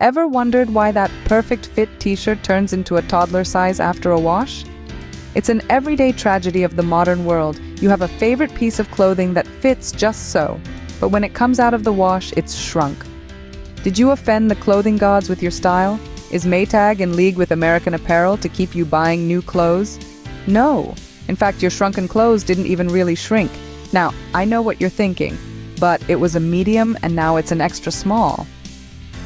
Ever wondered why that perfect fit t-shirt turns into a toddler size after a wash? It's an everyday tragedy of the modern world. You have a favorite piece of clothing that fits just so, but when it comes out of the wash, it's shrunk. Did you offend the clothing gods with your style? Is Maytag in league with American Apparel to keep you buying new clothes? No. In fact, your shrunken clothes didn't even really shrink. Now, I know what you're thinking, but it was a medium and now it's an extra small.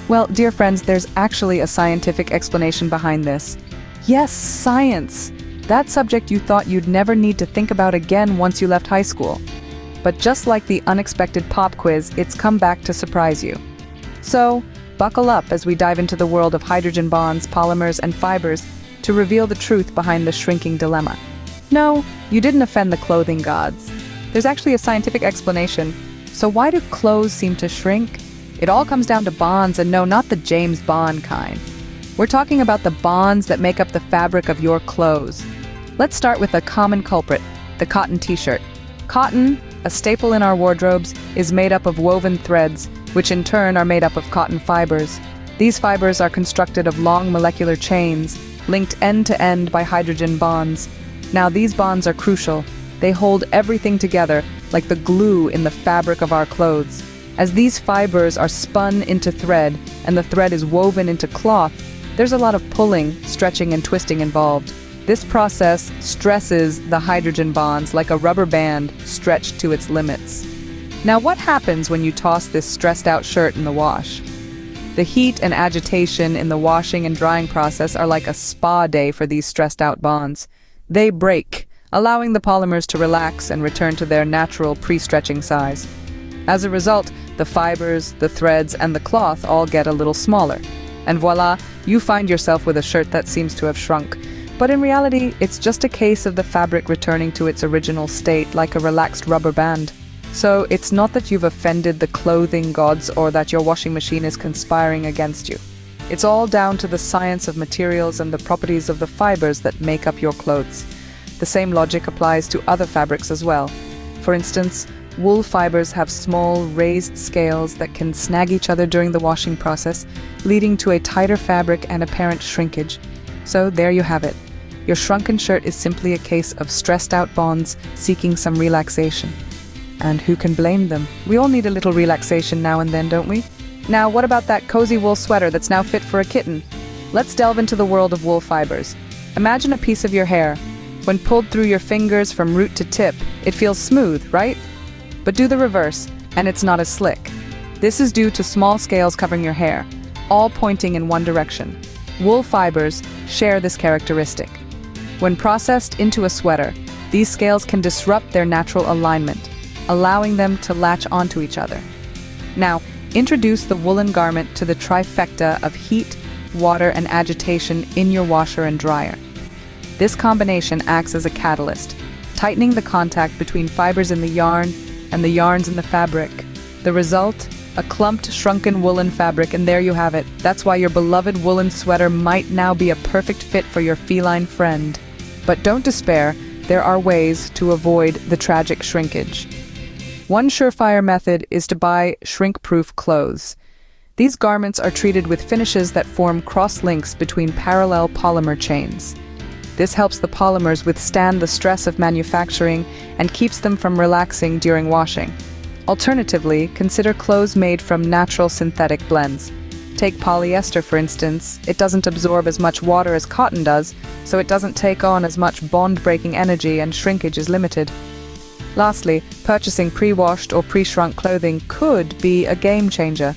Well, dear friends, there's actually a scientific explanation behind this. Yes, science! That subject you thought you'd never need to think about again once you left high school. But just like the unexpected pop quiz, it's come back to surprise you. So, buckle up as we dive into the world of hydrogen bonds, polymers, and fibers to reveal the truth behind the shrinking dilemma. No, you didn't offend the clothing gods. There's actually a scientific explanation. So why do clothes seem to shrink? It all comes down to bonds, and no, not the James Bond kind. We're talking about the bonds that make up the fabric of your clothes. Let's start with a common culprit, the cotton t-shirt. Cotton, a staple in our wardrobes, is made up of woven threads, which in turn are made up of cotton fibers. These fibers are constructed of long molecular chains, linked end to end by hydrogen bonds. Now, these bonds are crucial. They hold everything together, like the glue in the fabric of our clothes. As these fibers are spun into thread, and the thread is woven into cloth, there's a lot of pulling, stretching, and twisting involved. This process stresses the hydrogen bonds like a rubber band stretched to its limits. Now, what happens when you toss this stressed-out shirt in the wash? The heat and agitation in the washing and drying process are like a spa day for these stressed-out bonds. They break, allowing the polymers to relax and return to their natural pre-stretching size. As a result, the fibers, the threads, and the cloth all get a little smaller. And voila, you find yourself with a shirt that seems to have shrunk. But in reality, it's just a case of the fabric returning to its original state like a relaxed rubber band. So it's not that you've offended the clothing gods or that your washing machine is conspiring against you. It's all down to the science of materials and the properties of the fibers that make up your clothes. The same logic applies to other fabrics as well. For instance, wool fibers have small, raised scales that can snag each other during the washing process, leading to a tighter fabric and apparent shrinkage. So there you have it. Your shrunken shirt is simply a case of stressed-out bonds seeking some relaxation. And who can blame them? We all need a little relaxation now and then, don't we? Now, what about that cozy wool sweater that's now fit for a kitten? Let's delve into the world of wool fibers. Imagine a piece of your hair. When pulled through your fingers from root to tip, it feels smooth, right? But do the reverse, and it's not as slick. This is due to small scales covering your hair, all pointing in one direction. Wool fibers share this characteristic. When processed into a sweater, these scales can disrupt their natural alignment, allowing them to latch onto each other. Now, introduce the woolen garment to the trifecta of heat, water, and agitation in your washer and dryer. This combination acts as a catalyst, tightening the contact between fibers in the yarn and the yarns in the fabric. The result? A clumped, shrunken woolen fabric, and there you have it. That's why your beloved woolen sweater might now be a perfect fit for your feline friend. But don't despair, there are ways to avoid the tragic shrinkage. One surefire method is to buy shrink-proof clothes. These garments are treated with finishes that form cross-links between parallel polymer chains. This helps the polymers withstand the stress of manufacturing and keeps them from relaxing during washing. Alternatively, consider clothes made from natural synthetic blends. Take polyester, for instance. It doesn't absorb as much water as cotton does, so it doesn't take on as much bond-breaking energy and shrinkage is limited. Lastly, purchasing pre-washed or pre-shrunk clothing could be a game changer.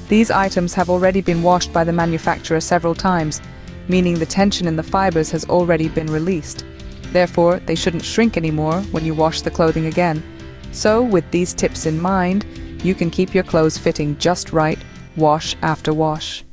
These items have already been washed by the manufacturer several times, meaning the tension in the fibers has already been released. Therefore, they shouldn't shrink anymore when you wash the clothing again. So, with these tips in mind, you can keep your clothes fitting just right, wash after wash.